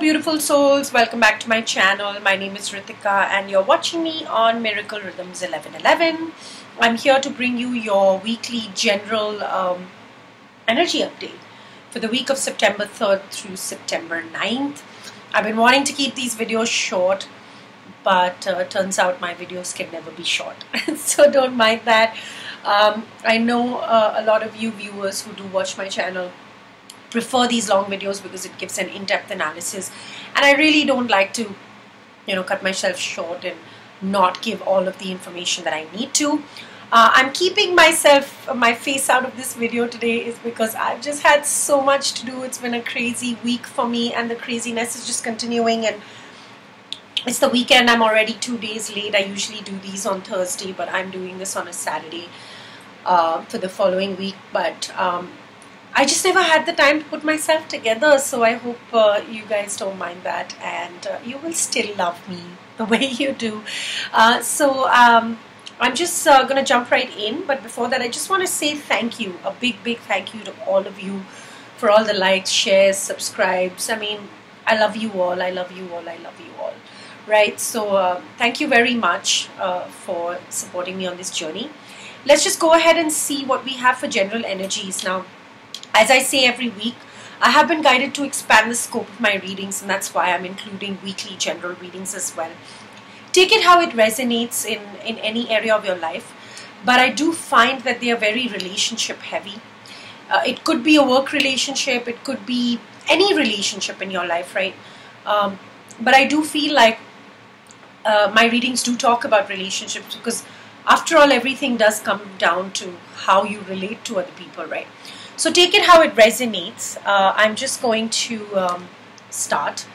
beautiful souls, welcome back to my channel. My name is Ritika and you're watching me on Miracle Rhythms 1111. I'm here to bring you your weekly general energy update for the week of September 3rd through September 9th. I've been wanting to keep these videos short, but turns out my videos can never be short. So don't mind that. I know a lot of you viewers who do watch my channel prefer these long videos because it gives an in-depth analysis, and I really don't like to cut myself short and not give all of the information that I need to. I'm keeping my face out of this video today is because I've just had so much to do. It's been a crazy week for me and the craziness is just continuing, and it's the weekend. I'm already 2 days late. I usually do these on Thursday, but I'm doing this on a Saturday for the following week. But I just never had the time to put myself together, so I hope you guys don't mind that, and you will still love me the way you do. I'm just going to jump right in, but before that I just want to say thank you, a big thank you to all of you for all the likes, shares, subscribes. I mean, I love you all, I love you all, I love you all, right? So thank you very much for supporting me on this journey. Let's just go ahead and see what we have for general energies now. As I say every week, I have been guided to expand the scope of my readings, and that's why I'm including weekly general readings as well. Take it how it resonates in any area of your life, but I do find that they are very relationship heavy. It could be a work relationship, it could be any relationship in your life, right? But I do feel like my readings do talk about relationships because after all, everything does come down to how you relate to other people, right? So take it how it resonates. I'm just going to start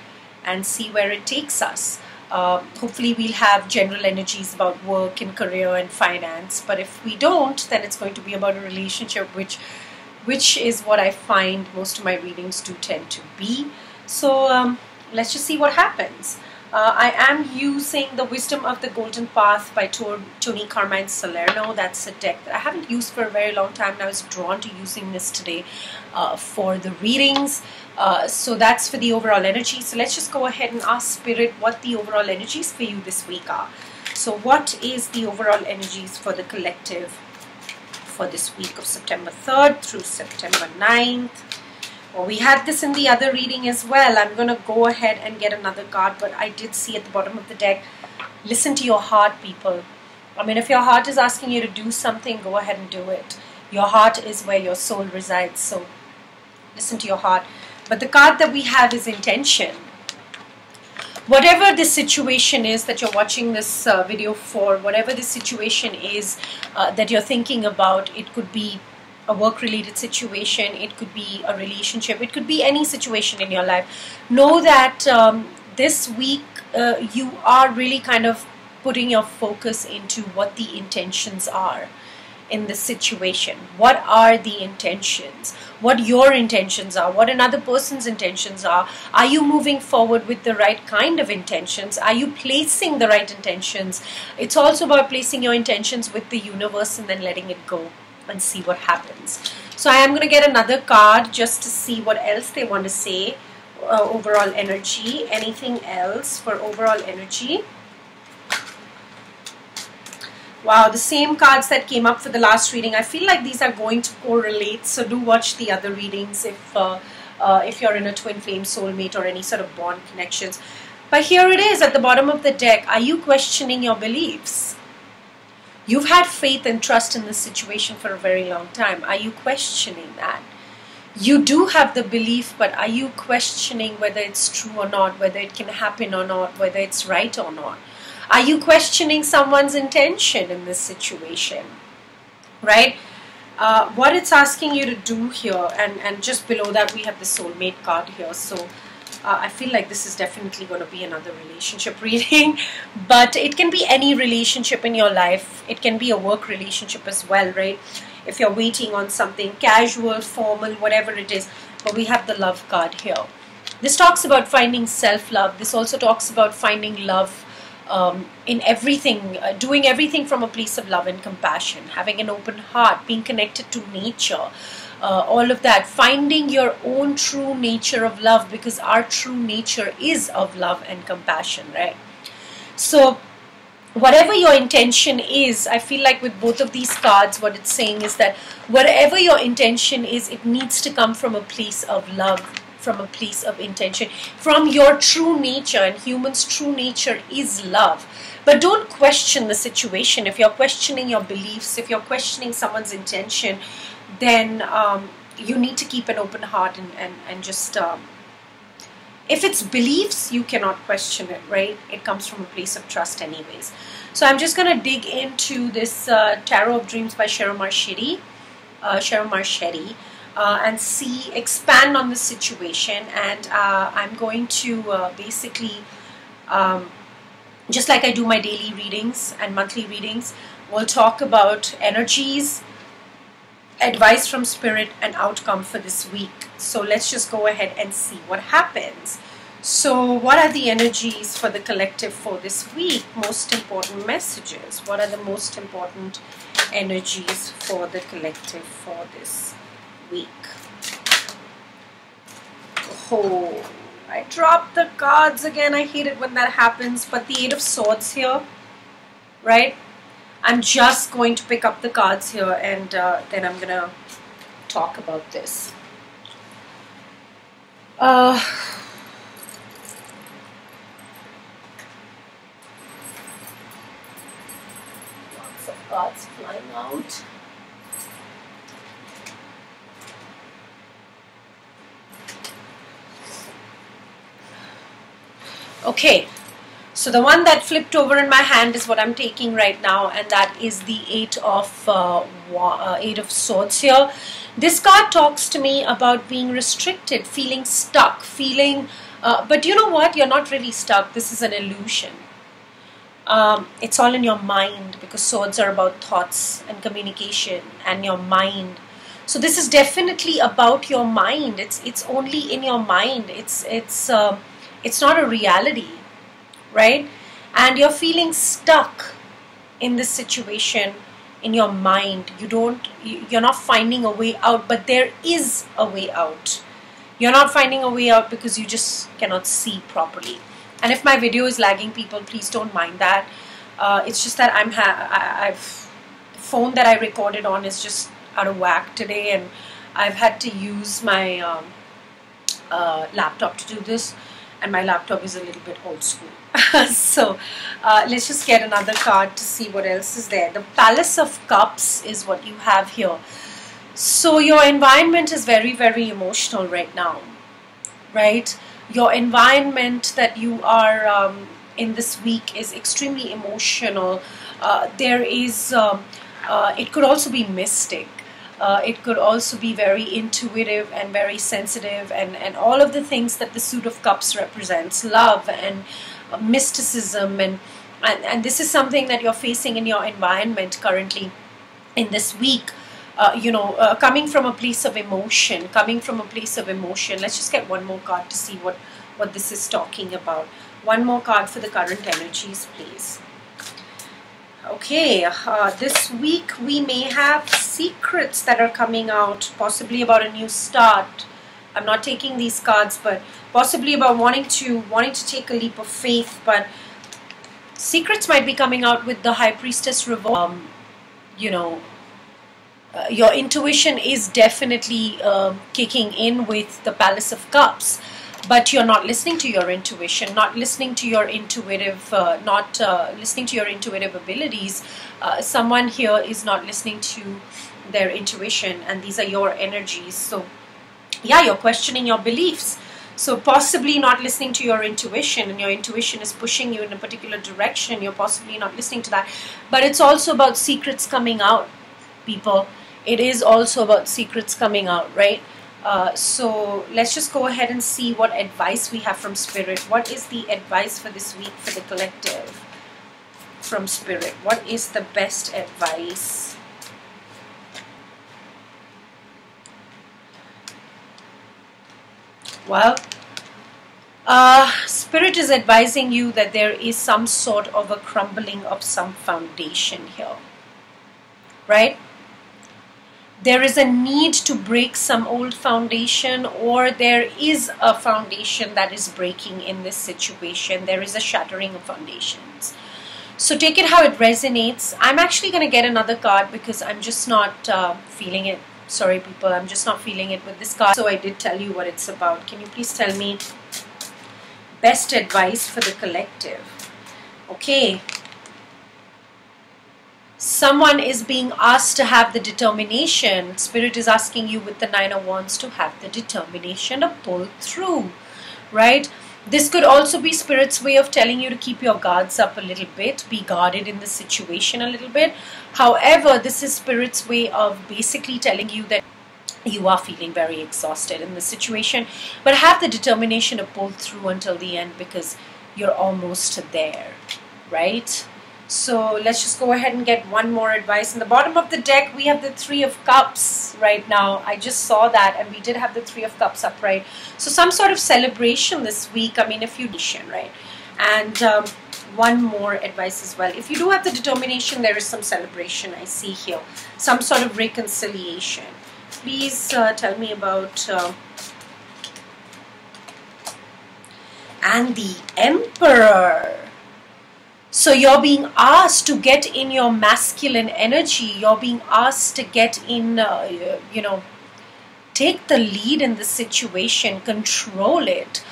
and see where it takes us. Hopefully we'll have general energies about work and career and finance, but if we don't, then it's going to be about a relationship, which is what I find most of my readings do tend to be. So let's just see what happens. I am using the Wisdom of the Golden Path by Tony Carmine Salerno. That's a deck that I haven't used for a very long time, and I was drawn to using this today for the readings. So that's for the overall energy. So let's just go ahead and ask Spirit what the overall energies for you this week are. So what is the overall energies for the collective for this week of September 3rd through September 9th? Well, we had this in the other reading as well. I'm going to go ahead and get another card, but I did see at the bottom of the deck, listen to your heart, people. I mean, if your heart is asking you to do something, go ahead and do it. Your heart is where your soul resides, so listen to your heart. But the card that we have is intention. Whatever the situation is that you're watching this video for, whatever the situation is that you're thinking about, it could be a work-related situation, it could be a relationship, it could be any situation in your life. Know that this week you are really kind of putting your focus into what the intentions are in the situation. What are the intentions? What your intentions are? What another person's intentions are? Are you moving forward with the right kind of intentions? Are you placing the right intentions? It's also about placing your intentions with the universe and then letting it go and see what happens. So I am going to get another card just to see what else they want to say. Overall energy. Anything else for overall energy? Wow, the same cards that came up for the last reading. I feel like these are going to correlate, so do watch the other readings if you're in a twin flame, soulmate, or any sort of bond connections. But here it is at the bottom of the deck. Are you questioning your beliefs? You've had faith and trust in this situation for a very long time. Are you questioning that? You do have the belief, but are you questioning whether it's true or not, whether it can happen or not, whether it's right or not? Are you questioning someone's intention in this situation? Right? What it's asking you to do here, and just below that we have the soulmate card here. So I feel like this is definitely going to be another relationship reading, but it can be any relationship in your life. It can be a work relationship as well, right? If you're waiting on something casual, formal, whatever it is. But we have the love card here. This talks about finding self-love. This also talks about finding love in everything, doing everything from a place of love and compassion, having an open heart, being connected to nature, all of that, finding your own true nature of love, because our true nature is of love and compassion, right? So whatever your intention is, I feel like with both of these cards, what it's saying is that whatever your intention is, it needs to come from a place of love, from a place of intention, from your true nature. And humans' true nature is love. But don't question the situation. If you're questioning your beliefs, if you're questioning someone's intention, then you need to keep an open heart and just... if it's beliefs, you cannot question it, right? It comes from a place of trust anyways. So I'm just going to dig into this Tarot of Dreams by Sharon Marchetti, and expand on the situation. And I'm going to basically, just like I do my daily readings and monthly readings, we'll talk about energies, advice from spirit, and outcome for this week. So let's just go ahead and see what happens. So what are the energies for the collective for this week? Most important messages. What are the most important energies for the collective for this week? Oh, I dropped the cards again. I hate it when that happens. But the Eight of Swords here, right? I'm just going to pick up the cards here, and then I'm going to talk about this. Lots of cards flying out. Okay. So the one that flipped over in my hand is what I'm taking right now, and that is the Eight of Swords here. This card talks to me about being restricted, feeling stuck, but you know what? You're not really stuck. This is an illusion. It's all in your mind, because swords are about thoughts and communication and your mind. So this is definitely about your mind. It's only in your mind. It's not a reality. Right? And you're feeling stuck in this situation in your mind. You're not finding a way out, but there is a way out. You're not finding a way out because you just cannot see properly. And if my video is lagging, people, please don't mind that. It's just that the phone that I recorded on is just out of whack today, and I've had to use my laptop to do this, and my laptop is a little bit old school. So let's just get another card to see what else is there. The Palace of Cups is what you have here. So your environment is very, very emotional right now, right? Your environment that you are in this week is extremely emotional. It could also be mystic. It could also be very intuitive and very sensitive, and all of the things that the Suit of Cups represents, love and mysticism, and this is something that you're facing in your environment currently in this week. Coming from a place of emotion, Let's just get one more card to see what this is talking about. One more card for the current energies, please. Okay, this week we may have secrets that are coming out, possibly about a new start. I'm not taking these cards, but possibly about wanting to take a leap of faith. But secrets might be coming out with the High Priestess Revolt. Your intuition is definitely kicking in with the Palace of Cups, but you're not listening to your intuition, not listening to your intuitive abilities. Someone here is not listening to their intuition, and these are your energies. So yeah, you're questioning your beliefs. So possibly not listening to your intuition, and your intuition is pushing you in a particular direction. You're possibly not listening to that. But it's also about secrets coming out, people. It is also about secrets coming out, right? So let's just go ahead and see what advice we have from Spirit. What is the advice for this week for the collective from Spirit? What is the best advice? Well, Spirit is advising you that there is some sort of a crumbling of some foundation here, right? there is a need to break some old foundation, or there is a foundation that is breaking in this situation. There is a shattering of foundations. So take it how it resonates. I'm actually going to get another card because I'm just not feeling it. Sorry people, I'm just not feeling it with this card. So I did tell you what it's about. Can you please tell me best advice for the collective? Okay. Someone is being asked to have the determination. Spirit is asking you with the Nine of Wands to have the determination to pull through, right? This could also be Spirit's way of telling you to keep your guards up a little bit, be guarded in the situation a little bit. However, this is Spirit's way of basically telling you that you are feeling very exhausted in the situation, but have the determination to pull through until the end because you're almost there, right? So let's just go ahead and get one more advice. In the bottom of the deck, we have the Three of Cups right now. I just saw that, and we did have the Three of Cups upright. So some sort of celebration this week. I mean, if you right? And one more advice as well. If you do have the determination, there is some celebration I see here. Some sort of reconciliation. Please tell me about... and the Emperor. So you're being asked to get in your masculine energy. You're being asked to get in, you know, take the lead in the situation, control it,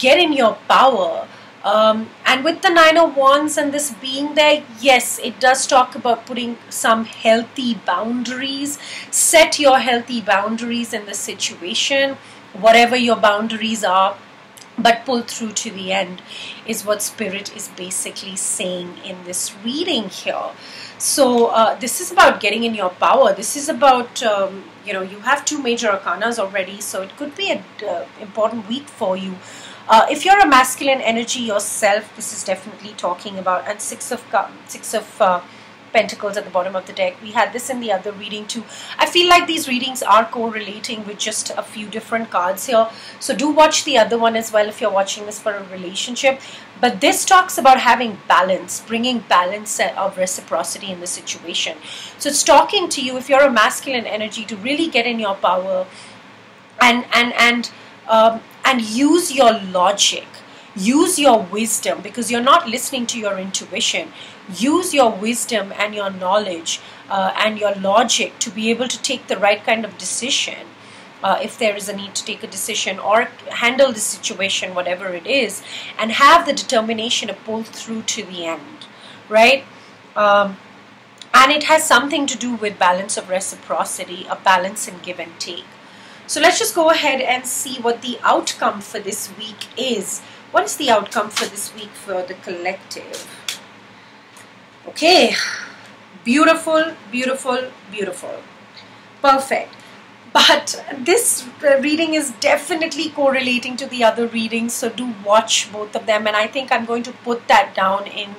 get in your power. And with the Nine of Wands and this being there, yes, it does talk about putting some healthy boundaries. Set your healthy boundaries in the situation, whatever your boundaries are. But pull through to the end is what Spirit is basically saying in this reading here. So this is about getting in your power. This is about, you know, you have 2 major arcanas already. So it could be an important week for you. If you're a masculine energy yourself, this is definitely talking about. And Six of Pentacles at the bottom of the deck. We had this in the other reading too. I feel like these readings are correlating with just a few different cards here. So do watch the other one as well if you're watching this for a relationship. But this talks about having balance, bringing balance of reciprocity in the situation. So it's talking to you, if you're a masculine energy, to really get in your power and use your logic. Use your wisdom, because you're not listening to your intuition. Use your wisdom and your knowledge and your logic to be able to take the right kind of decision if there is a need to take a decision, or handle the situation, whatever it is, and have the determination to pull through to the end, right? And it has something to do with balance of reciprocity, a balance in give and take. So let's just go ahead and see what the outcome for this week is. What is the outcome for this week for the collective? Okay, beautiful, beautiful, beautiful. Perfect. But this reading is definitely correlating to the other readings, so do watch both of them. And I think I'm going to put that down in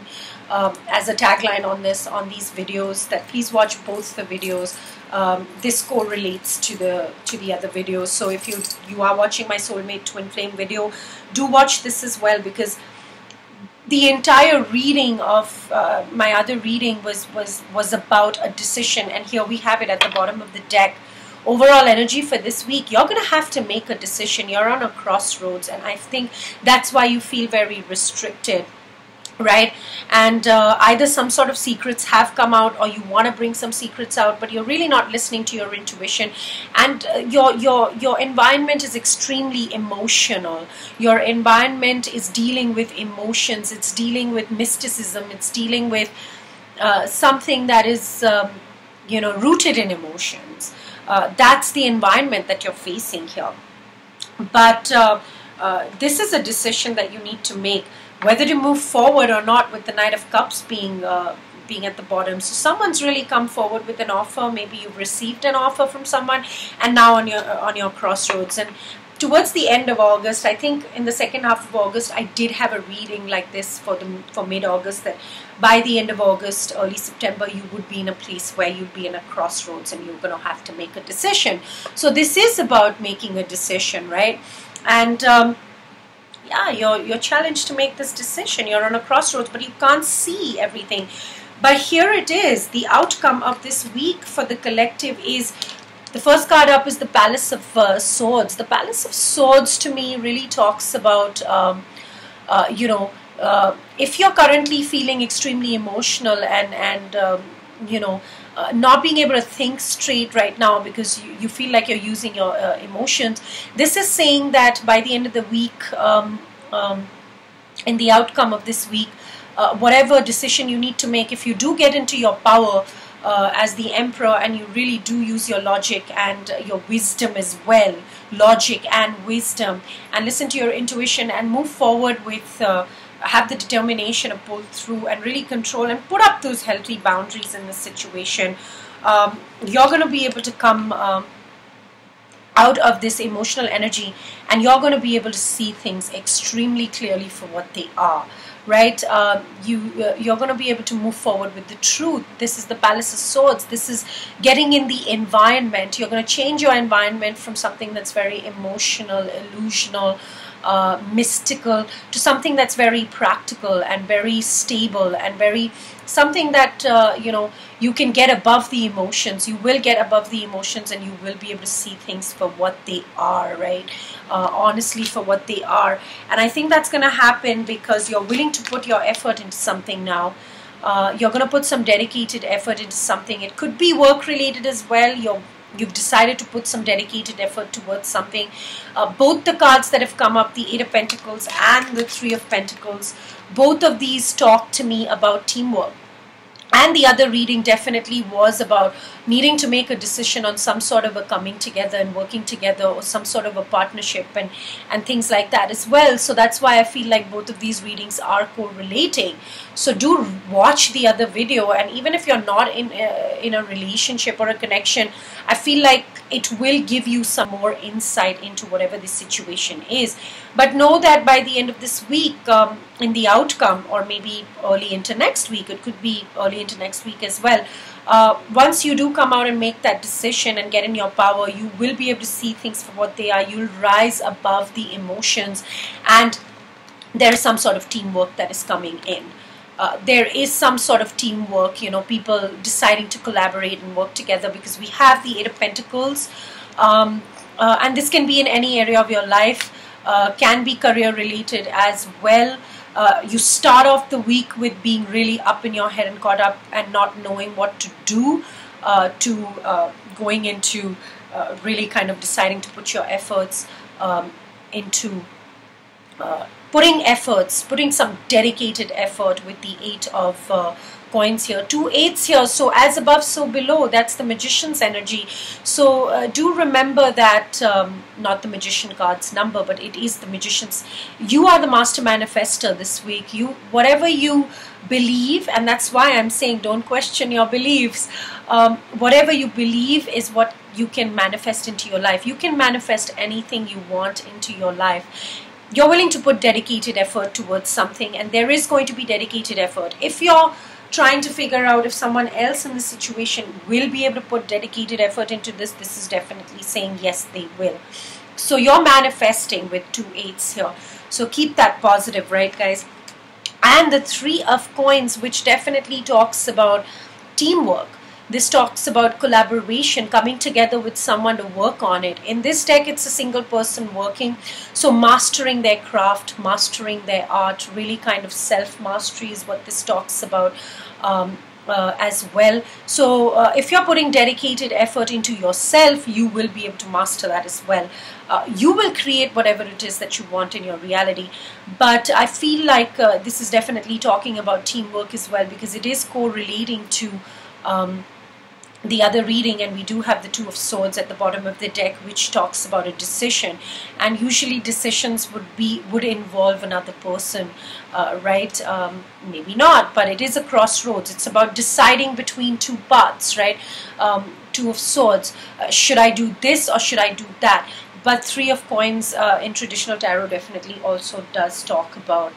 as a tagline on these videos, that please watch both the videos. This correlates to the other videos. So if you are watching my Soulmate Twin Flame video, do watch this as well, because the entire reading of my other reading was about a decision, and here we have it at the bottom of the deck. Overall energy for this week, you're going to have to make a decision. You're on a crossroads, and I think that's why you feel very restricted, right? And either some sort of secrets have come out, or you want to bring some secrets out, but you're really not listening to your intuition, and your environment is extremely emotional. Your environment is dealing with emotions, it's dealing with mysticism, it's dealing with something that is you know, rooted in emotions. That's the environment that you're facing here. But this is a decision that you need to make, whether to move forward or not, with the Knight of Cups being at the bottom. So someone's really come forward with an offer. Maybe you've received an offer from someone, and now on your crossroads. And towards the end of August, I think in the second half of August, I did have a reading like this for mid-August, that by the end of August, early September, you would be in a place where you'd be in a crossroads and you're going to have to make a decision. So this is about making a decision, right? And yeah, you're challenged to make this decision. You're on a crossroads, but you can't see everything. But here it is. The outcome of this week for the collective is, the first card up is the Palace of Swords. The Palace of Swords to me really talks about, if you're currently feeling extremely emotional and not being able to think straight right now because you feel like you're using your emotions, this is saying that by the end of the week, in the outcome of this week, whatever decision you need to make, if you do get into your power as the Emperor and you really do use your logic and your wisdom as well, logic and wisdom, and listen to your intuition and move forward with have the determination to pull through and really control and put up those healthy boundaries in this situation, you're going to be able to come out of this emotional energy, and you're going to be able to see things extremely clearly for what they are, right? You're going to be able to move forward with the truth. This is the Palace of Swords. This is getting in the environment. You're going to change your environment from something that's very emotional, illusional, mystical, to something that's very practical and very stable and very something that you can get above the emotions. You will get above the emotions and you will be able to see things for what they are, right? Honestly, for what they are. And I think that's going to happen because you're willing to put your effort into something now. You're going to put some dedicated effort into something. It could be work related as well. You've decided to put some dedicated effort towards something. Both the cards that have come up, the Eight of Pentacles and the Three of Pentacles, both of these talk to me about teamwork. And the other reading definitely was about needing to make a decision on some sort of a coming together and working together, or some sort of a partnership and things like that as well. So that's why I feel like both of these readings are correlating. So do watch the other video, and even if you're not in a relationship or a connection, I feel like it will give you some more insight into whatever the situation is. But know that by the end of this week, in the outcome, or maybe early into next week, it could be early into next week as well, once you do come out and make that decision and get in your power, you will be able to see things for what they are. You'll rise above the emotions, and there is some sort of teamwork that is coming in. There is some sort of teamwork, people deciding to collaborate and work together, because we have the Eight of Pentacles, and this can be in any area of your life, can be career related as well. You start off the week with being really up in your head and caught up and not knowing what to do, to going into really kind of deciding to put your efforts into putting some dedicated effort with the Eight of Coins here. 2 8s here, so as above so below. That's the Magician's energy. So do remember that, not the Magician card's number, but it is the Magician's. You are the master manifester this week. Whatever you believe, and that's why I'm saying don't question your beliefs. Whatever you believe is what you can manifest into your life. You can manifest anything you want into your life. You're willing to put dedicated effort towards something, and there is going to be dedicated effort. If you're trying to figure out if someone else in the situation will be able to put dedicated effort into this, this is definitely saying yes, they will. So you're manifesting with 2 8s here. So keep that positive, right, guys? And the 3 of Coins, which definitely talks about teamwork. This talks about collaboration, coming together with someone to work on it. In this deck, it's a single person working. So mastering their craft, mastering their art, really kind of self-mastery is what this talks about as well. So if you're putting dedicated effort into yourself, you will be able to master that as well. You will create whatever it is that you want in your reality. But I feel like this is definitely talking about teamwork as well, because it is correlating to the other reading, and we do have the 2 of Swords at the bottom of the deck, which talks about a decision, and usually decisions would involve another person, right? Maybe not, but it is a crossroads. It's about deciding between 2 paths, right? 2 of Swords, should I do this or should I do that? But 3 of Coins in traditional tarot definitely also does talk about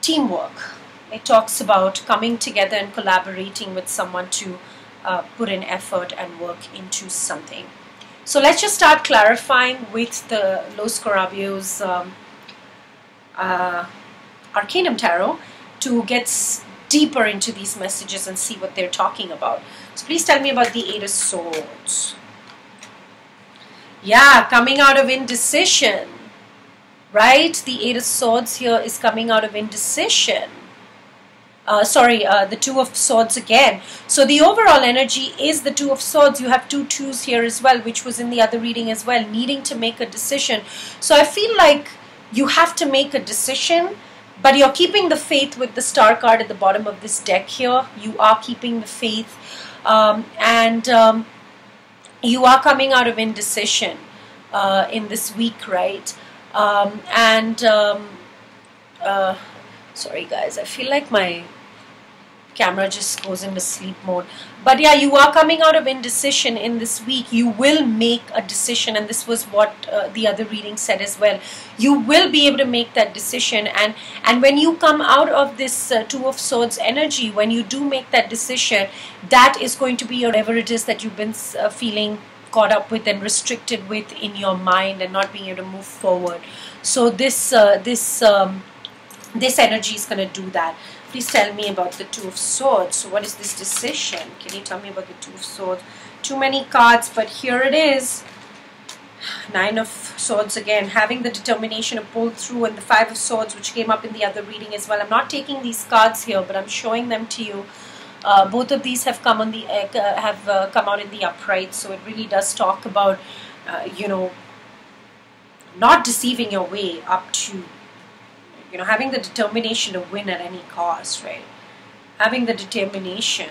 teamwork. It talks about coming together and collaborating with someone to put in effort and work into something. So let's just start clarifying with the Los Carabio's Arcanum Tarot to get deeper into these messages and see what they're talking about. So please tell me about the Eight of Swords. Yeah, coming out of indecision, right? The Eight of Swords here is coming out of indecision. The Two of Swords again. So the overall energy is the Two of Swords. You have two twos here as well, which was in the other reading as well, needing to make a decision. So I feel like you have to make a decision, but you're keeping the faith with the Star card at the bottom of this deck here. You are keeping the faith, and you are coming out of indecision in this week, right? Sorry guys, I feel like my camera just goes into sleep mode. But yeah, you are coming out of indecision in this week. You will make a decision, and this was what the other reading said as well. You will be able to make that decision, and when you come out of this Two of Swords energy, when you do make that decision, that is going to be whatever it is that you've been feeling caught up with and restricted with in your mind and not being able to move forward. So this energy is going to do that. Please tell me about the Two of Swords. So what is this decision? Can you tell me about the Two of Swords? Too many cards, but here it is. Nine of Swords again, having the determination to pull through, and the Five of Swords, which came up in the other reading as well. I'm not taking these cards here, but I'm showing them to you. Both of these have come on the come out in the upright, so it really does talk about not deceiving your way up to, having the determination to win at any cost, right? Having the determination.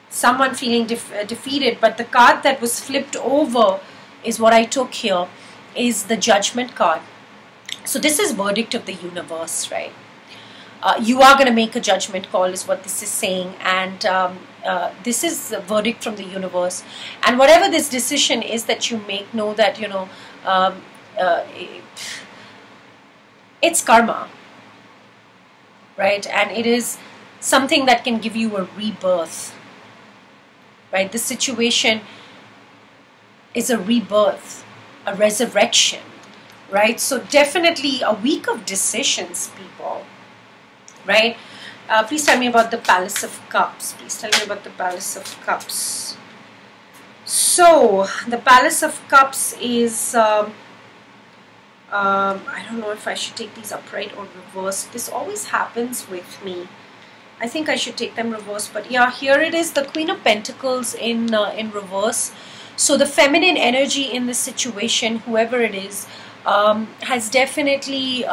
Someone feeling defeated, but the card that was flipped over is what I took here, is the Judgment card. So this is verdict of the universe, right? You are going to make a judgment call is what this is saying, and this is the verdict from the universe. And whatever this decision is that you make, know that, it's karma, right? And it is something that can give you a rebirth, right? This situation is a rebirth, a resurrection, right? So definitely a week of decisions, people, right? Please tell me about the Palace of Cups. Please tell me about the Palace of Cups. So the Palace of Cups is I don't know if I should take these upright or reversed. This always happens with me. I think I should take them reversed, but yeah, here it is, the Queen of Pentacles in reverse. So the feminine energy in this situation, whoever it is, has definitely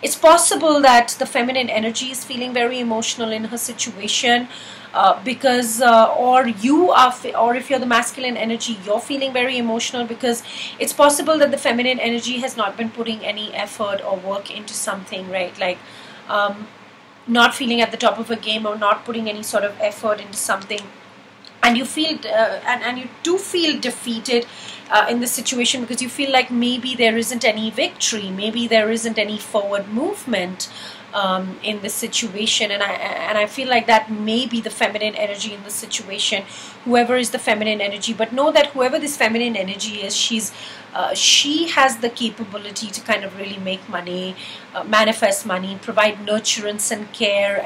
it's possible that the feminine energy is feeling very emotional in her situation, because or if you're the masculine energy, you're feeling very emotional because it's possible that the feminine energy has not been putting any effort or work into something, right? Like not feeling at the top of a game or not putting any sort of effort into something, and you feel and you do feel defeated in this situation because you feel like maybe there isn't any victory, maybe there isn't any forward movement in this situation, and I feel like that may be the feminine energy in this situation, whoever is the feminine energy. But know that whoever this feminine energy is, she has the capability to kind of really make money, manifest money, provide nurturance and care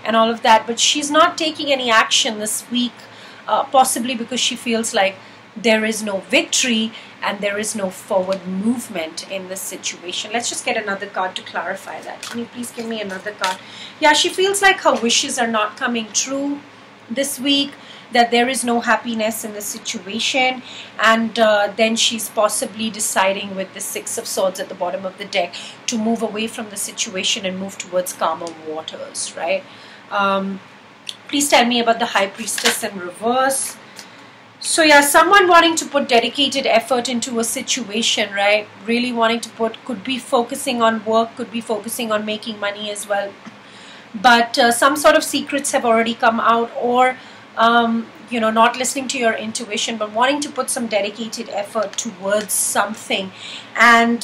and all of that, but she's not taking any action this week, possibly because she feels like there is no victory and there is no forward movement in this situation. Let's just get another card to clarify that. Can you please give me another card? Yeah, she feels like her wishes are not coming true this week, that there is no happiness in the situation, and then she's possibly deciding with the Six of Swords at the bottom of the deck to move away from the situation and move towards calmer waters, right? Please tell me about the High Priestess in reverse. So yeah, someone wanting to put dedicated effort into a situation, right? Really wanting to could be focusing on work, could be focusing on making money as well. But some sort of secrets have already come out, or not listening to your intuition, but wanting to put some dedicated effort towards something. And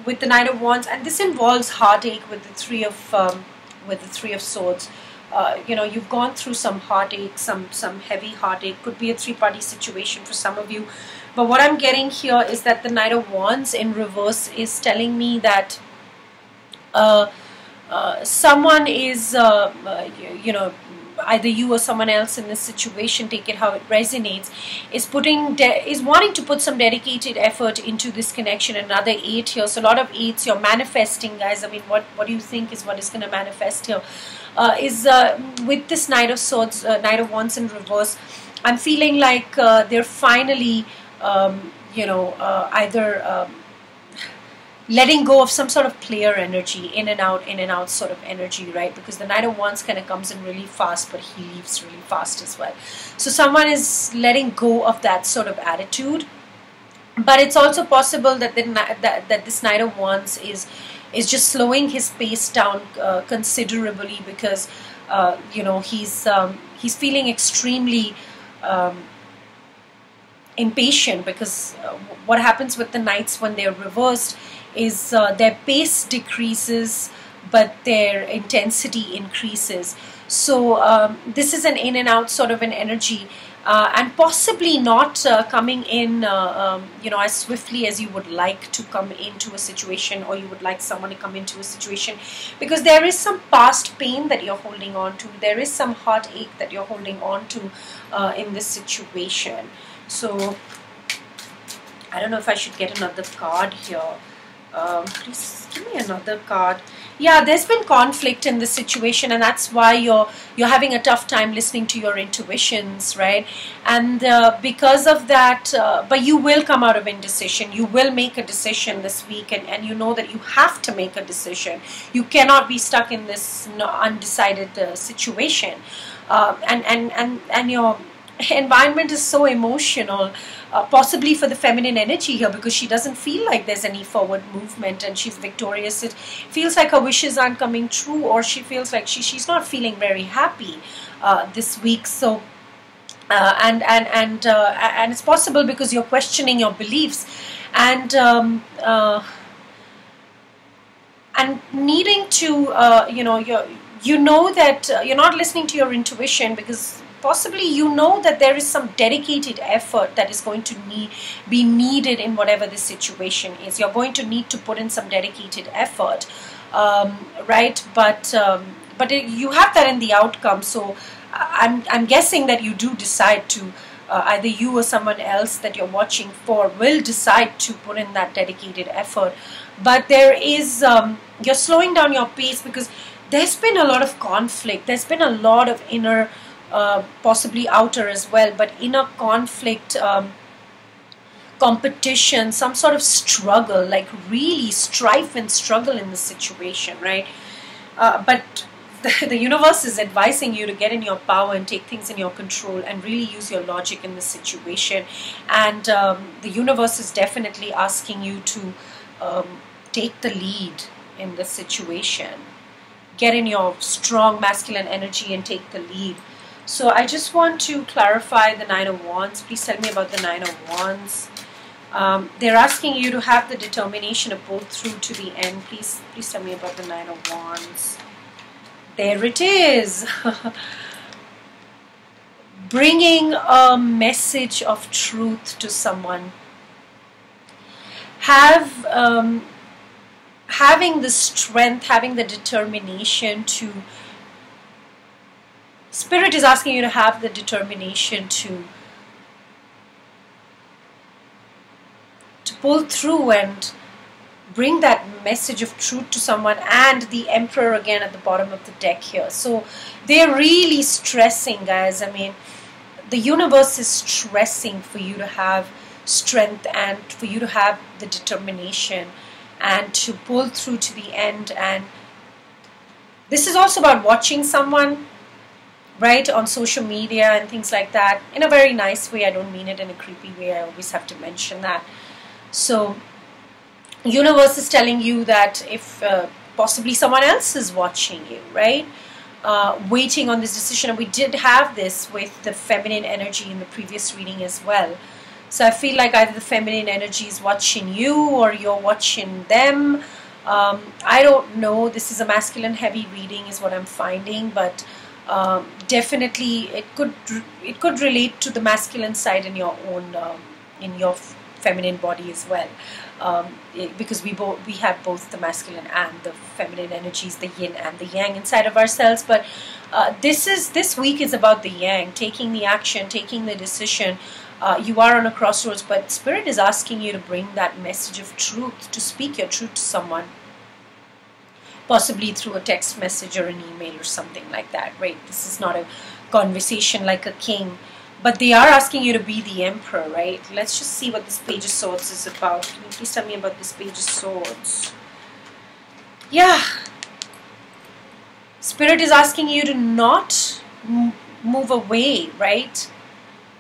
with the Knight of Wands, and this involves heartache with the Three of Swords. You've gone through some heartache, some heavy heartache. Could be a three-party situation for some of you. But what I'm getting here is that the Knight of Wands in reverse is telling me that someone is, you know, either you or someone else in this situation, take it how it resonates, is wanting to put some dedicated effort into this connection. Another 8 here, so a lot of 8s. You're manifesting, guys. I mean, what do you think is what is going to manifest here? With this Knight of Swords, Knight of Wands in reverse, I'm feeling like they're finally, you know, either letting go of some sort of player energy, in and out sort of energy, right? Because the Knight of Wands kind of comes in really fast, but he leaves really fast as well. So someone is letting go of that sort of attitude. But it's also possible that that this Knight of Wands is just slowing his pace down considerably, because you know, he's feeling extremely impatient, because what happens with the Knights when they're reversed is their pace decreases but their intensity increases. So this is an in and out sort of an energy, and possibly not coming in you know, as swiftly as you would like to come into a situation, or you would like someone to come into a situation, because there is some past pain that you're holding on to, there is some heartache that you're holding on to in this situation. So I don't know if I should get another card here. Please give me another card. Yeah, there's been conflict in this situation, and that's why you're having a tough time listening to your intuitions, right? And because of that, but you will come out of indecision. You will make a decision this week, and you know that you have to make a decision. You cannot be stuck in this undecided situation, and your environment is so emotional, possibly for the feminine energy here, because she doesn't feel like there's any forward movement, and she's victorious. It feels like her wishes aren't coming true, or she feels like she's not feeling very happy this week. So and it's possible because you're questioning your beliefs, and needing to you know that you're not listening to your intuition, because possibly you know that there is some dedicated effort that is going to be needed in whatever the situation is. You're going to need to put in some dedicated effort, right? But you have that in the outcome. So I'm guessing that you do decide to, either you or someone else that you're watching for will decide to put in that dedicated effort. But there is, you're slowing down your pace, because there's been a lot of conflict. There's been a lot of inner, possibly outer as well, but inner conflict, competition, some sort of struggle, like really strife and struggle in the situation, right? But the universe is advising you to get in your power and take things in your control and really use your logic in this situation. And the universe is definitely asking you to take the lead in this situation. Get in your strong masculine energy and take the lead. So I just want to clarify the Nine of Wands. Please tell me about the Nine of Wands. They're asking you to have the determination to pull through to the end. Please tell me about the Nine of Wands. There it is. Bringing a message of truth to someone. Having the strength, having the determination to... Spirit is asking you to have the determination to pull through and bring that message of truth to someone. And the Emperor again at the bottom of the deck here. So they're really stressing, guys. I mean, the universe is stressing for you to have strength and for you to have the determination and to pull through to the end. And this is also about watching someone, right, on social media and things like that, in a very nice way. I don't mean it in a creepy way. I always have to mention that. So universe is telling you that if possibly someone else is watching you, right, waiting on this decision. And we did have this with the feminine energy in the previous reading as well. So I feel like either the feminine energy is watching you or you're watching them. I don't know. This is a masculine heavy reading is what I'm finding, but definitely it could relate to the masculine side in your own feminine body as well, because we have both the masculine and the feminine energies, the yin and the yang inside of ourselves. But this week is about the yang, taking the action, taking the decision. You are on a crossroads, but Spirit is asking you to bring that message of truth, to speak your truth to someone, possibly through a text message or an email or something like that, right? This is not a conversation like a king, but they are asking you to be the emperor, right? Let's just see what this Page of Swords is about. Can you please tell me about this Page of Swords? Yeah. Spirit is asking you to not move away, right?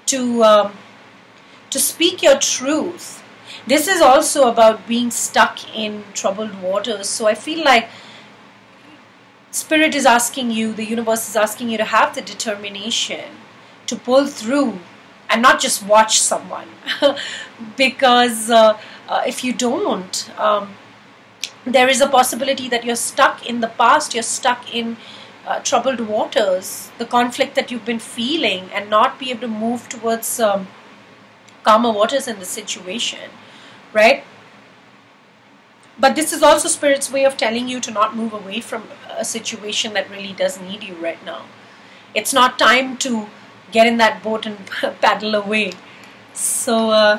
To speak your truth. This is also about being stuck in troubled waters. So I feel like Spirit is asking you, the universe is asking you to have the determination to pull through and not just watch someone. Because if you don't, there is a possibility that you're stuck in the past, you're stuck in troubled waters, the conflict that you've been feeling, and not be able to move towards calmer waters in the situation, right? But this is also Spirit's way of telling you to not move away from a situation that really does need you right now. It's not time to get in that boat and paddle away. So,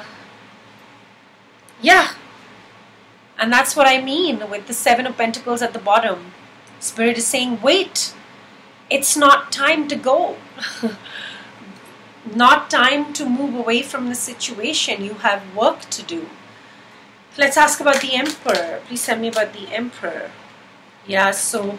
yeah. And that's what I mean with the Seven of Pentacles at the bottom. Spirit is saying, wait. It's not time to go. Not time to move away from the situation. You have work to do. Let's ask about the Emperor. Please tell me about the Emperor. Yeah, so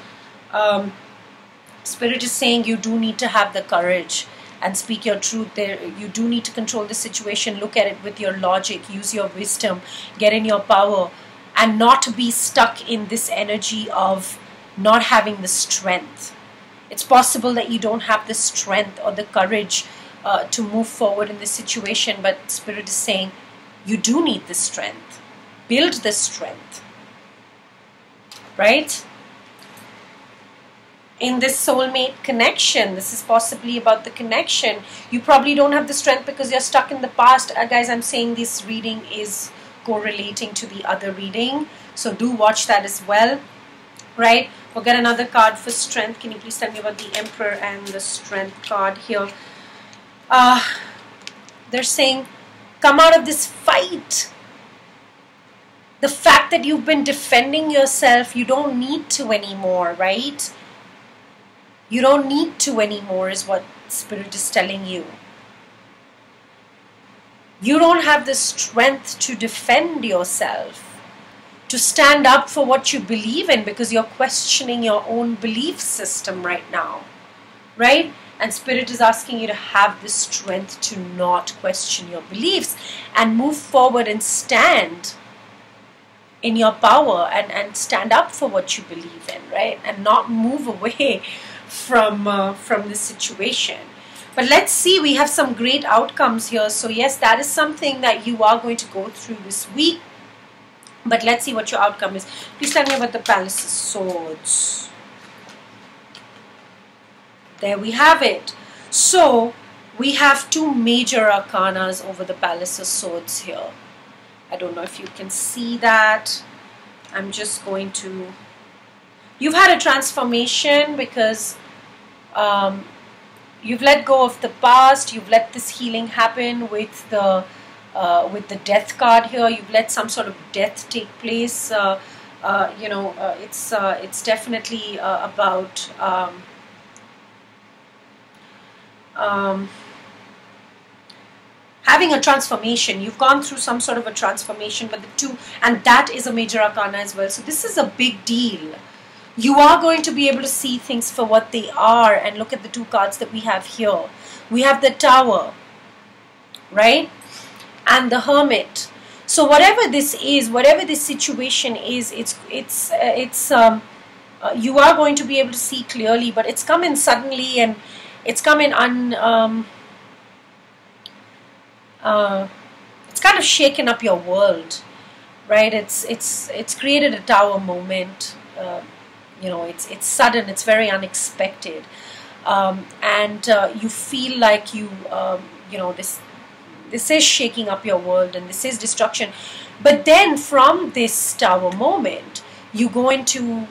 Spirit is saying you do need to have the courage and speak your truth. There, you do need to control the situation. Look at it with your logic. Use your wisdom. Get in your power. And not be stuck in this energy of not having the strength. It's possible that you don't have the strength or the courage to move forward in this situation. But Spirit is saying you do need the strength. Build the strength. Right? In this soulmate connection, this is possibly about the connection. You probably don't have the strength because you're stuck in the past. Guys, I'm saying this reading is correlating to the other reading. So do watch that as well. Right? We'll get another card for strength. Can you please tell me about the Emperor and the strength card here? They're saying, come out of this fight. The fact that you've been defending yourself, you don't need to anymore, right? You don't need to anymore is what Spirit is telling you. You don't have the strength to defend yourself, to stand up for what you believe in, because you're questioning your own belief system right now, right? And Spirit is asking you to have the strength to not question your beliefs and move forward and stand in your power and stand up for what you believe in, right? And not move away from the situation. But let's see, we have some great outcomes here. So yes, that is something that you are going to go through this week. But let's see what your outcome is. Please tell me about the Palace of Swords. There we have it. So we have two major arcanas over the Palace of Swords here. I don't know if you can see that. I'm just going to... You've had a transformation because you've let go of the past. You've let this healing happen with the death card here. You've let some sort of death take place. It's definitely about having a transformation. You've gone through some sort of a transformation, but and that is a major arcana as well. So this is a big deal. You are going to be able to see things for what they are. And look at the two cards that we have here. We have the Tower, right? And the Hermit. So whatever this is, whatever this situation is, you are going to be able to see clearly, but it's come in suddenly and it's come in it's kind of shaken up your world, right? It's created a Tower moment. It's sudden, it's very unexpected, and you feel like This is shaking up your world, and this is destruction. But then from this Tower moment, you go into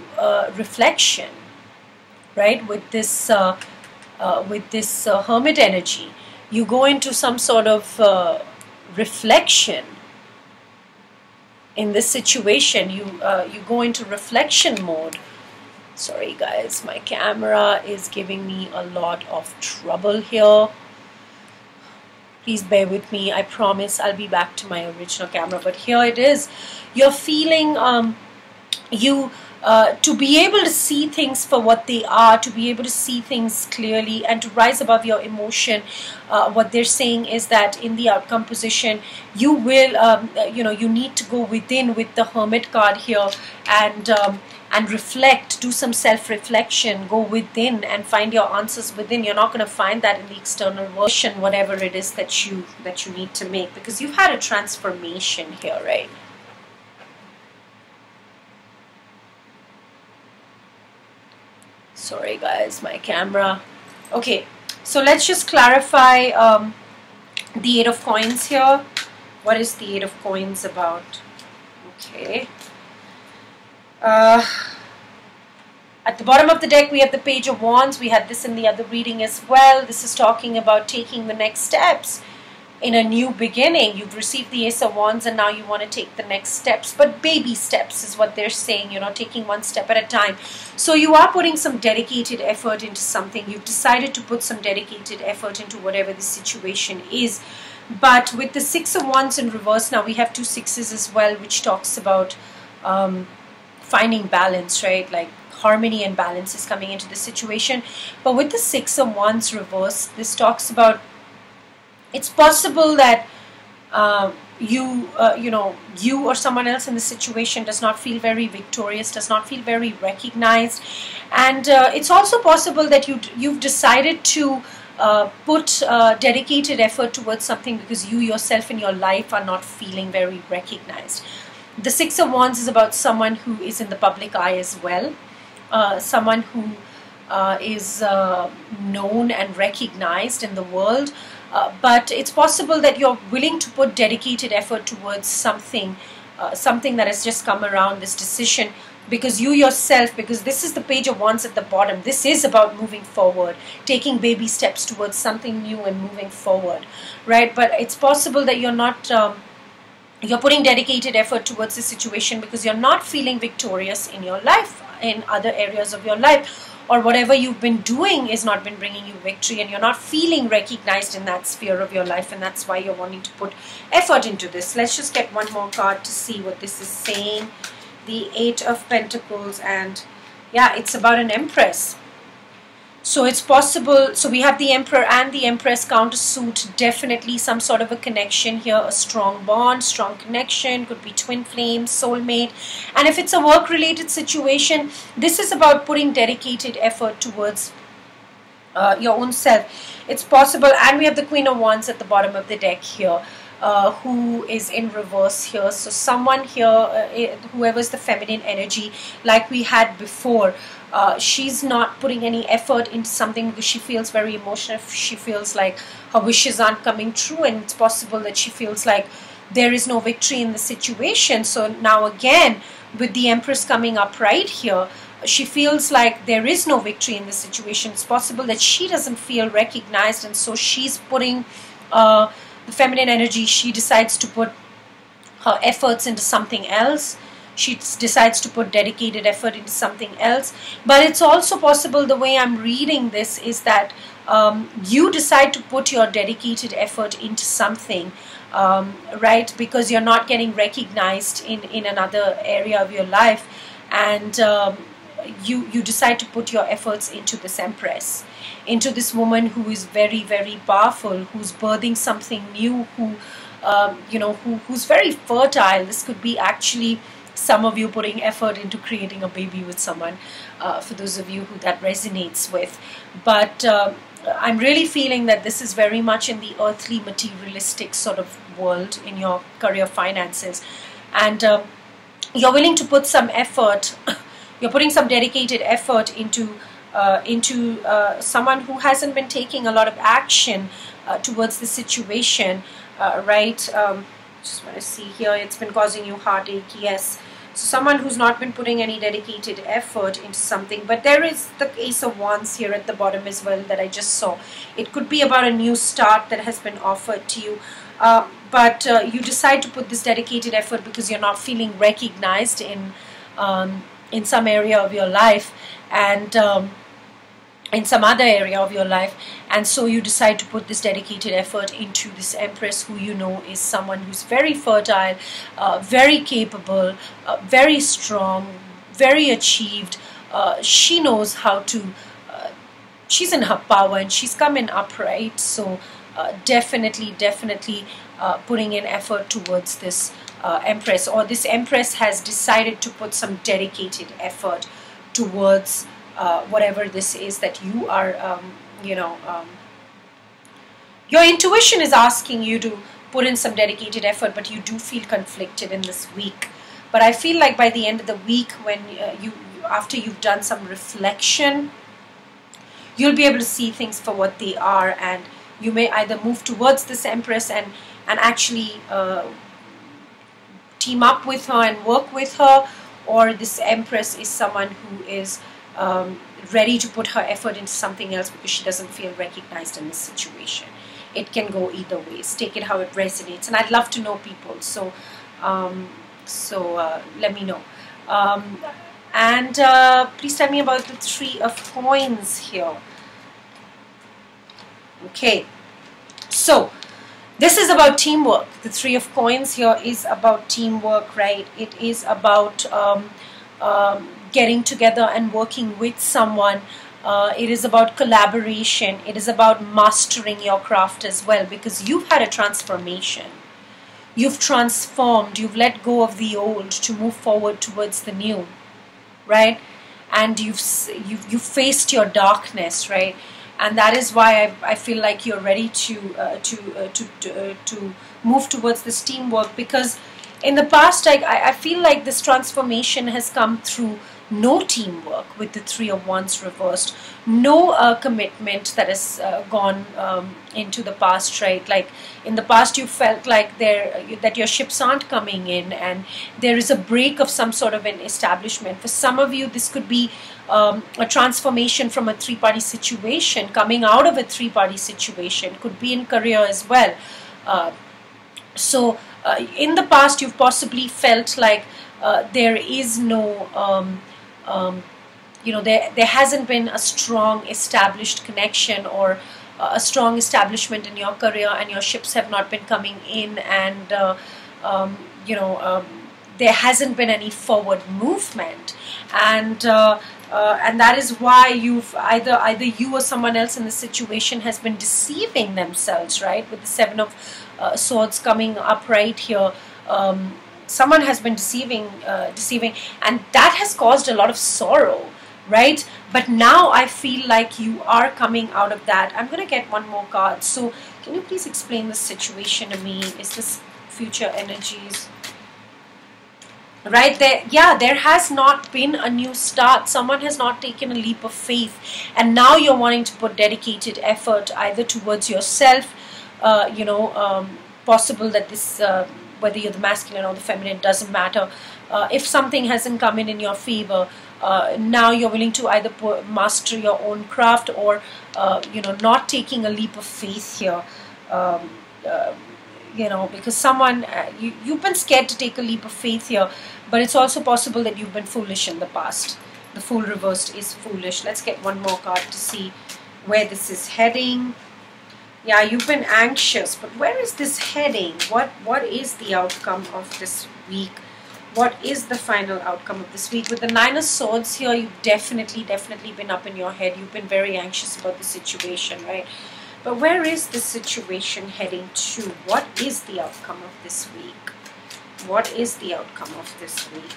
reflection, right? With this Hermit energy, you go into some sort of reflection in this situation. You go into reflection mode. Sorry guys, my camera is giving me a lot of trouble here. Please bear with me. I promise I'll be back to my original camera, but here it is. You're feeling to be able to see things for what they are, to be able to see things clearly, and to rise above your emotion. What they're saying is that in the outcome position, you will, you need to go within with the Hermit card here, and reflect, do some self-reflection, go within and find your answers within. You're not going to find that in the external version, whatever it is that you need to make, because you've had a transformation here, right? Sorry guys, my camera. Okay, so let's just clarify the Eight of Coins here. What is the Eight of Coins about? Okay. At the bottom of the deck, we have the Page of Wands. We had this in the other reading as well. This is talking about taking the next steps in a new beginning. You've received the Ace of Wands, and now you want to take the next steps. But baby steps is what they're saying, taking one step at a time. So you are putting some dedicated effort into something. You've decided to put some dedicated effort into whatever the situation is. But with the Six of Wands in reverse, now we have two sixes as well, which talks about finding balance, right? Like harmony and balance is coming into the situation. But with the Six of Wands reverse, this talks about it's possible that you or someone else in the situation does not feel very victorious, does not feel very recognized, and it's also possible that you've decided to put dedicated effort towards something because you yourself in your life are not feeling very recognized. The Six of Wands is about someone who is in the public eye as well, someone who is known and recognized in the world. But it's possible that you're willing to put dedicated effort towards something that has just come around, this decision, because you yourself, because this is the Page of Wands at the bottom, this is about moving forward, taking baby steps towards something new and moving forward, right? But it's possible that you're not, you're putting dedicated effort towards the situation because you're not feeling victorious in your life, in other areas of your life, or whatever you've been doing is not been bringing you victory, and you're not feeling recognized in that sphere of your life, and that's why you're wanting to put effort into this. Let's just get one more card to see what this is saying. The Eight of Pentacles, and yeah, it's about an Empress. So it's possible, so we have the Emperor and the Empress countersuit, definitely some sort of a connection here, a strong bond, strong connection, could be twin flames, soulmate. And if it's a work-related situation, this is about putting dedicated effort towards your own self. It's possible, and we have the Queen of Wands at the bottom of the deck here, who is in reverse here. So someone here, whoever's the feminine energy, like we had before, she's not putting any effort into something because she feels very emotional. She feels like her wishes aren't coming true, and it's possible that she feels like there is no victory in the situation. So now again, with the Empress coming up right here, she feels like there is no victory in the situation. It's possible that she doesn't feel recognized, and so she's putting the feminine energy, she decides to put her efforts into something else. She decides to put dedicated effort into something else. But it's also possible, the way I'm reading this, is that you decide to put your dedicated effort into something, right? Because you're not getting recognized in another area of your life. And you decide to put your efforts into this Empress, into this woman who is very, very powerful, who's birthing something new, who's very fertile. This could be actually some of you putting effort into creating a baby with someone, for those of you who that resonates with. But I'm really feeling that this is very much in the earthly, materialistic sort of world in your career finances. And you're willing to put some effort, you're putting some dedicated effort into someone who hasn't been taking a lot of action towards the situation. right? Just want to see here. It's been causing you heartache. Yes. So someone who's not been putting any dedicated effort into something. But there is the Ace of Wands here at the bottom as well that I just saw. It could be about a new start that has been offered to you. But you decide to put this dedicated effort because you're not feeling recognized in some area of your life, and in some other area of your life, and so you decide to put this dedicated effort into this Empress, who you know is someone who's very fertile, very capable, very strong, very achieved. She knows how to, she's in her power and she's coming upright. So definitely putting in effort towards this Empress, or this Empress has decided to put some dedicated effort towards whatever this is that you are, your intuition is asking you to put in some dedicated effort, but you do feel conflicted in this week. But I feel like by the end of the week, when after you've done some reflection, you'll be able to see things for what they are, and you may either move towards this Empress and actually team up with her and work with her, or this Empress is someone who is ready to put her effort into something else because she doesn't feel recognized in this situation. It can go either ways. Take it how it resonates, and I'd love to know people. So, let me know. And please tell me about the Three of Coins here. Okay, so this is about teamwork. The Three of Coins here is about teamwork, right? It is about getting together and working with someone. It is about collaboration. It is about mastering your craft as well, because you've had a transformation. You've transformed. You've let go of the old to move forward towards the new, right? And you've faced your darkness, right? And that is why I feel like you're ready to move towards this teamwork, because in the past I feel like this transformation has come through no teamwork with the Three of Wands reversed, no commitment that has gone into the past, right? Like in the past you felt like that your ships aren't coming in, and there is a break of some sort of an establishment. For some of you, this could be a transformation from a three-party situation, coming out of a three-party situation. Could be in career as well. In the past, you've possibly felt like there is no, there hasn't been a strong established connection, or a strong establishment in your career, and your ships have not been coming in, and there hasn't been any forward movement, and that is why you've either you or someone else in the situation has been deceiving themselves, right? With the Seven of Swords coming up right here, someone has been deceiving, and that has caused a lot of sorrow, right? But now I feel like you are coming out of that. I'm going to get one more card. So can you please explain the situation to me? Is this future energies? Right there, yeah, there has not been a new start. Someone has not taken a leap of faith, and now you're wanting to put dedicated effort either towards yourself, possible that this, whether you're the masculine or the feminine, doesn't matter. If something hasn't come in your favor, now you're willing to either master your own craft, or not taking a leap of faith here. Because someone, you've been scared to take a leap of faith here, but it's also possible that you've been foolish in the past. The Fool reversed is foolish. Let's get one more card to see where this is heading. Yeah, you've been anxious, but where is this heading? What is the outcome of this week? What is the final outcome of this week? With the Nine of Swords here, you've definitely been up in your head. You've been very anxious about the situation, right? But where is the situation heading to? What is the outcome of this week? What is the outcome of this week?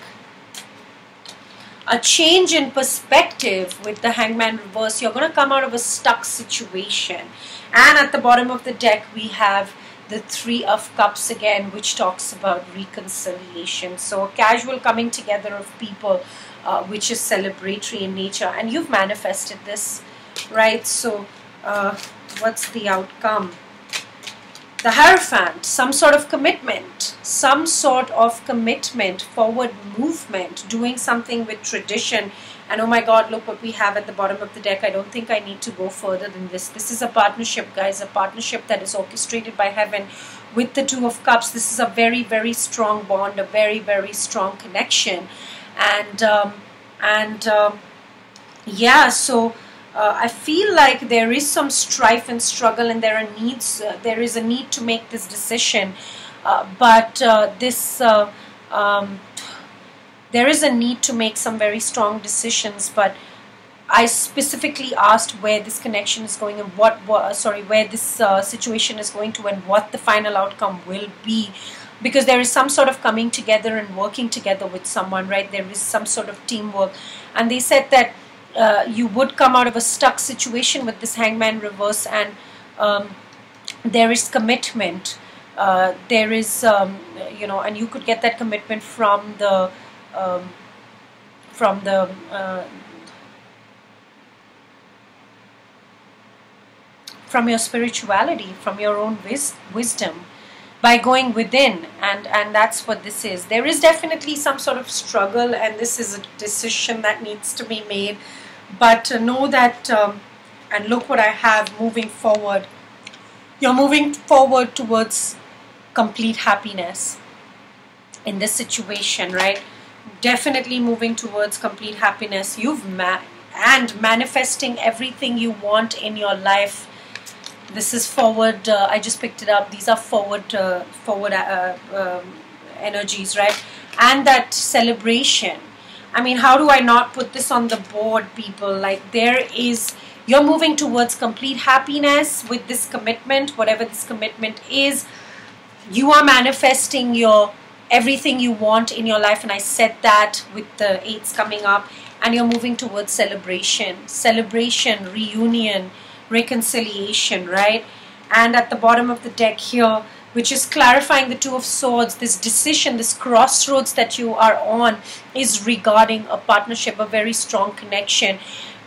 A change in perspective with the Hangman reverse. You're going to come out of a stuck situation. And at the bottom of the deck, we have the Three of Cups again, which talks about reconciliation. So a casual coming together of people, which is celebratory in nature. And you've manifested this, right? So what's the outcome? The Hierophant, some sort of commitment, forward movement, doing something with tradition. And oh my God, look what we have at the bottom of the deck. I don't think I need to go further than this. This is a partnership, guys, a partnership that is orchestrated by heaven with the Two of Cups. This is a very, very strong bond, a very, very strong connection. Yeah, so I feel like there is some strife and struggle, and there is a need to make this decision, there is a need to make some very strong decisions. But I specifically asked where this connection is going and where this situation is going to, and what the final outcome will be, because there is some sort of coming together and working together with someone, right? There is some sort of teamwork, and they said that you would come out of a stuck situation with this Hangman reverse, and there is commitment. There is, and you could get that commitment from your spirituality, from your own wisdom, by going within, and that's what this is. There is definitely some sort of struggle, and this is a decision that needs to be made. But know that, and look what I have moving forward. You're moving forward towards complete happiness in this situation, right? Definitely moving towards complete happiness. And manifesting everything you want in your life. This is forward. I just picked it up. These are forward energies, right? And that celebration. I mean, how do I not put this on the board, people? Like, you're moving towards complete happiness with this commitment, whatever this commitment is. You are manifesting everything you want in your life, and I said that with the 8s coming up, and you're moving towards celebration, reunion, reconciliation, right? And at the bottom of the deck here, which is clarifying the Two of Swords, this decision, this crossroads that you are on is regarding a partnership, a very strong connection.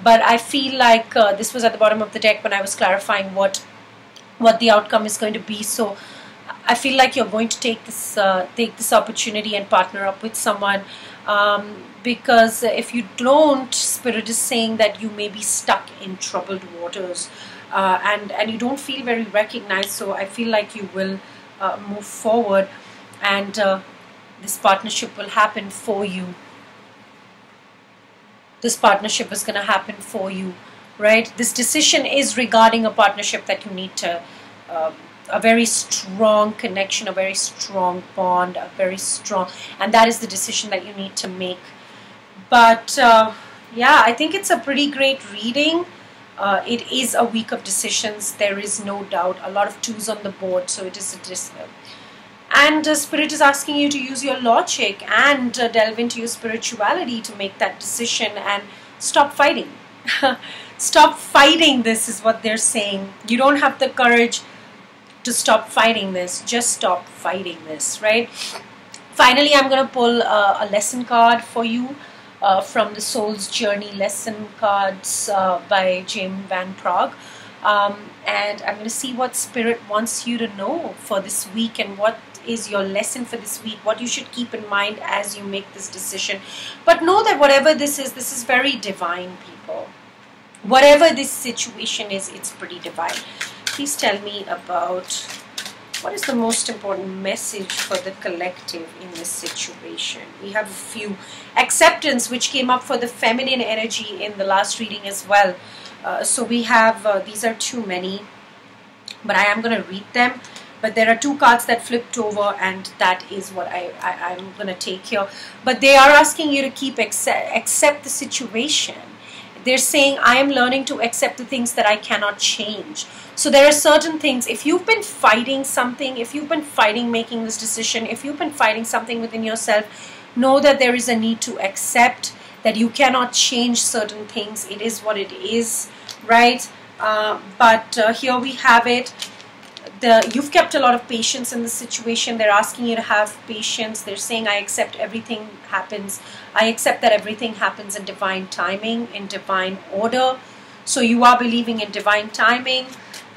But I feel like this was at the bottom of the deck when I was clarifying what the outcome is going to be. So I feel like you're going to take this opportunity and partner up with someone, because if you don't, Spirit is saying that you may be stuck in troubled waters, and you don't feel very recognized. So I feel like you will move forward, and this partnership will happen for you. This partnership is going to happen for you, right? This decision is regarding a partnership that you need to, a very strong connection, a very strong bond, and that is the decision that you need to make. But yeah, I think it's a pretty great reading. It is a week of decisions, there is no doubt. A lot of 2s on the board, so it is a decision. And Spirit is asking you to use your logic and delve into your spirituality to make that decision and stop fighting. Stop fighting, this is what they're saying. You don't have the courage to stop fighting this. Just stop fighting this, right? Finally, I'm going to pull a lesson card for you. From the Soul's Journey lesson cards by James Van Praagh, and I'm going to see what Spirit wants you to know for this week, and what is your lesson for this week, what you should keep in mind as you make this decision. But know that whatever this is very divine, people. Whatever this situation is, it's pretty divine. Please tell me about what is the most important message for the collective in this situation. We have a few. Acceptance, which came up for the feminine energy in the last reading as well. So we have, these are too many, but I am going to read them. But there are 2 cards that flipped over, and that is what I'm going to take here. But they are asking you to accept the situation. They're saying, I am learning to accept the things that I cannot change. So there are certain things, if you've been fighting something, if you've been fighting making this decision, if you've been fighting something within yourself, know that there is a need to accept that you cannot change certain things. It is what it is, right? But here we have it. You've kept a lot of patience in this situation. They're asking you to have patience. They're saying, I accept everything happens. I accept that everything happens in divine timing, in divine order. So you are believing in divine timing.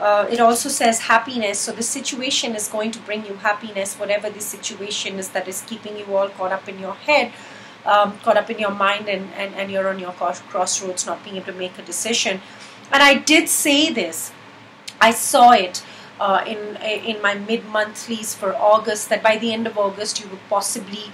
It also says happiness. So the situation is going to bring you happiness, whatever the situation is that is keeping you all caught up in your head, caught up in your mind, and you're on your crossroads, not being able to make a decision. And I did say this. I saw it in my mid-monthlies for August, that by the end of August you would possibly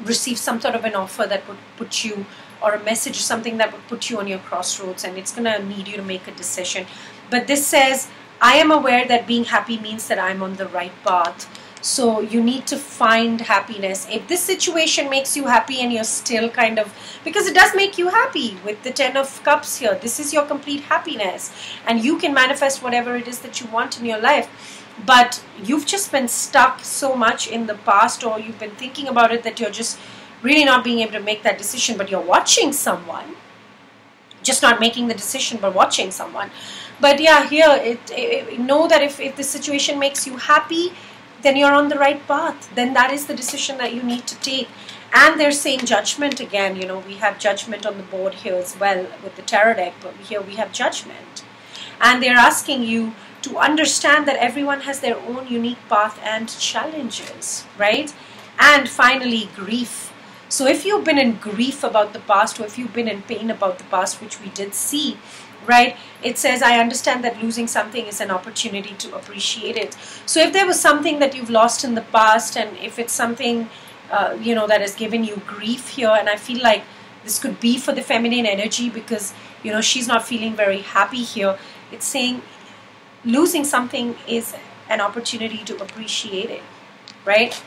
receive some sort of an offer that would put you, or a message or something that would put you on your crossroads, and it's going to need you to make a decision. But this says, I am aware that being happy means that I'm on the right path. So you need to find happiness. If this situation makes you happy and you're still kind of, because it does make you happy with the 10 of Cups here, this is your complete happiness, and you can manifest whatever it is that you want in your life. But you've just been stuck so much in the past, or you've been thinking about it, that you're just really not being able to make that decision. But you're watching someone, just not making the decision, but watching someone. But yeah, here, know that if the situation makes you happy, then you're on the right path. Then that is the decision that you need to take. And they're saying judgment again. You know, we have judgment on the board here as well with the tarot deck, but here we have judgment. And they're asking you to understand that everyone has their own unique path and challenges, right? And finally, grief. So if you've been in grief about the past, or if you've been in pain about the past, which we did see, right? It says, I understand that losing something is an opportunity to appreciate it. So if there was something that you've lost in the past, and if it's something, you know, that has given you grief here, and I feel like this could be for the feminine energy, because, you know, she's not feeling very happy here. It's saying losing something is an opportunity to appreciate it, right?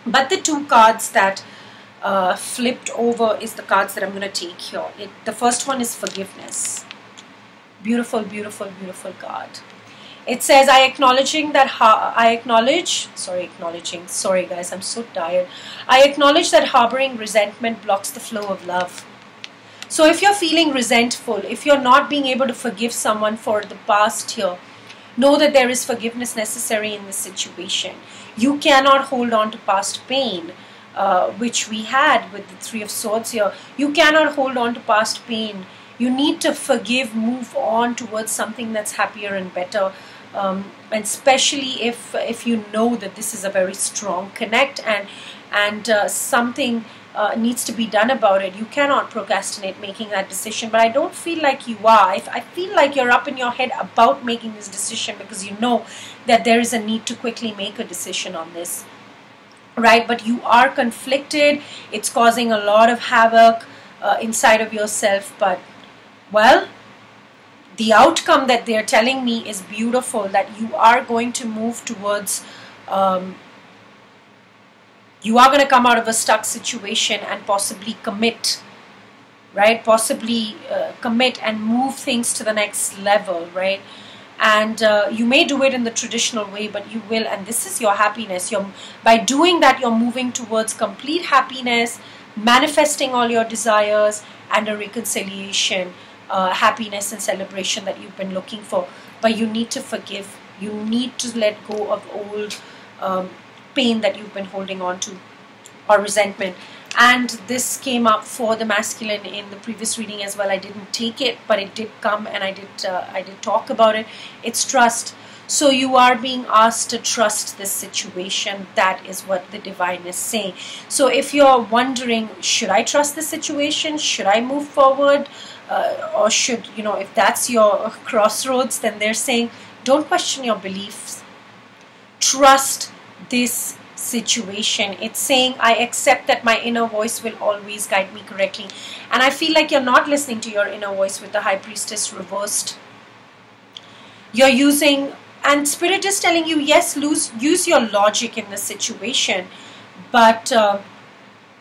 But the two cards that flipped over is the cards that I'm going to take here. The first one is forgiveness. Beautiful, beautiful, beautiful card. It says, sorry guys, I'm so tired. I acknowledge that harboring resentment blocks the flow of love. So if you're feeling resentful, if you're not being able to forgive someone for the past here, know that there is forgiveness necessary in this situation. You cannot hold on to past pain, which we had with the Three of Swords here. You cannot hold on to past pain. You need to forgive, move on towards something that's happier and better. And especially if you know that this is a very strong connect, and something needs to be done about it. You cannot procrastinate making that decision. But I don't feel like you are. I feel like you're up in your head about making this decision, because you know that there is a need to quickly make a decision on this, right? But you are conflicted. It's causing a lot of havoc inside of yourself. But well, the outcome that they're telling me is beautiful, that you are going to move towards, you are going to come out of a stuck situation and possibly commit, right? Possibly commit and move things to the next level, right? And you may do it in the traditional way, but you will, and this is your happiness. By doing that, you're moving towards complete happiness, manifesting all your desires, and a reconciliation, happiness and celebration that you've been looking for. But you need to forgive. You need to let go of old pain that you've been holding on to, or resentment. And this came up for the masculine in the previous reading as well. I didn't take it, but it did come, and I did talk about it. It's trust. So you are being asked to trust this situation. That is what the divine is saying. So if you're wondering, should I trust this situation? Should I move forward? Or should, you know, if that's your crossroads, then they're saying, don't question your beliefs. Trust this situation. It's saying, I accept that my inner voice will always guide me correctly. And I feel like you're not listening to your inner voice with the High Priestess reversed. You're using, and Spirit is telling you, yes, use your logic in the situation, but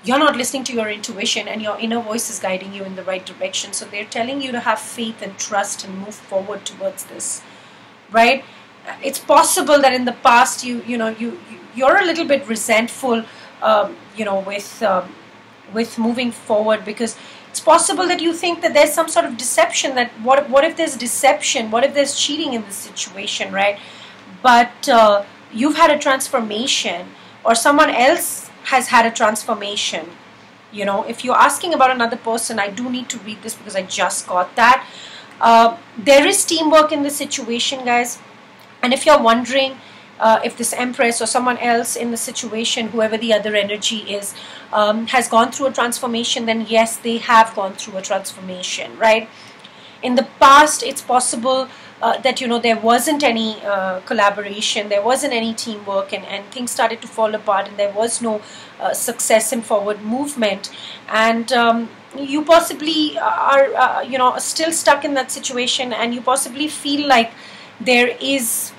you're not listening to your intuition, and your inner voice is guiding you in the right direction. So they're telling you to have faith and trust and move forward towards this, right? It's possible that in the past you're a little bit resentful, with moving forward, because it's possible that you think that there's some sort of deception. That what if there's deception? What if there's cheating in this situation, right? But you've had a transformation, or someone else has had a transformation. You know, if you're asking about another person, I do need to read this because I just got that. There is teamwork in the situation, guys. And if you're wondering if this Empress or someone else in the situation, whoever the other energy is, has gone through a transformation, then yes, they have gone through a transformation, right? In the past, it's possible that, you know, there wasn't any collaboration, there wasn't any teamwork, and things started to fall apart, and there was no success in forward movement. And you possibly are, you know, still stuck in that situation, and you possibly feel like there's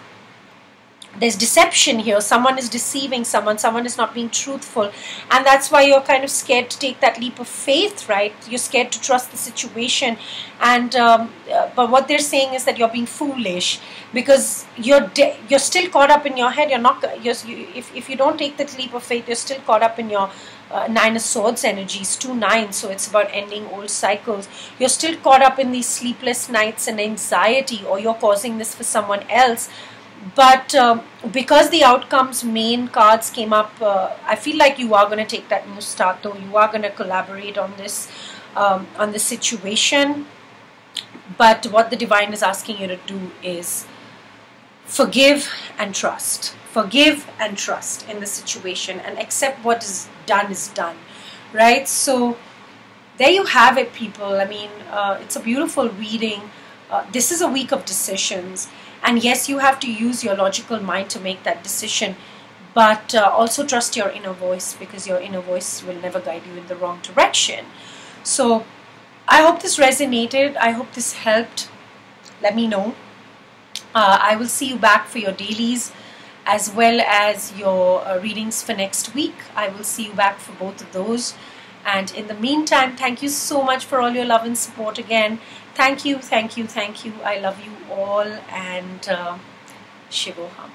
deception here. Someone is deceiving someone is not being truthful, and that's why you're kind of scared to take that leap of faith, right? You're scared to trust the situation. And but what they're saying is that you're being foolish, because you're still caught up in your head. If you don't take that leap of faith, you're still caught up in your Nine of Swords energies, 2 9, so it's about ending old cycles. You're still caught up in these sleepless nights and anxiety, or you're causing this for someone else. But because the outcomes main cards came up, I feel like you are going to take that new start, though. You are going to collaborate on this situation. But what the divine is asking you to do is forgive and trust. Forgive and trust in the situation, and accept what is done, right? So there you have it, people. I mean, it's a beautiful reading. This is a week of decisions. And yes, you have to use your logical mind to make that decision, but also trust your inner voice, because your inner voice will never guide you in the wrong direction. So I hope this resonated. I hope this helped. Let me know. I will see you back for your dailies as well as your readings for next week. I will see you back for both of those. And in the meantime, thank you so much for all your love and support again. Thank you, thank you, thank you. I love you all, and Shivoham.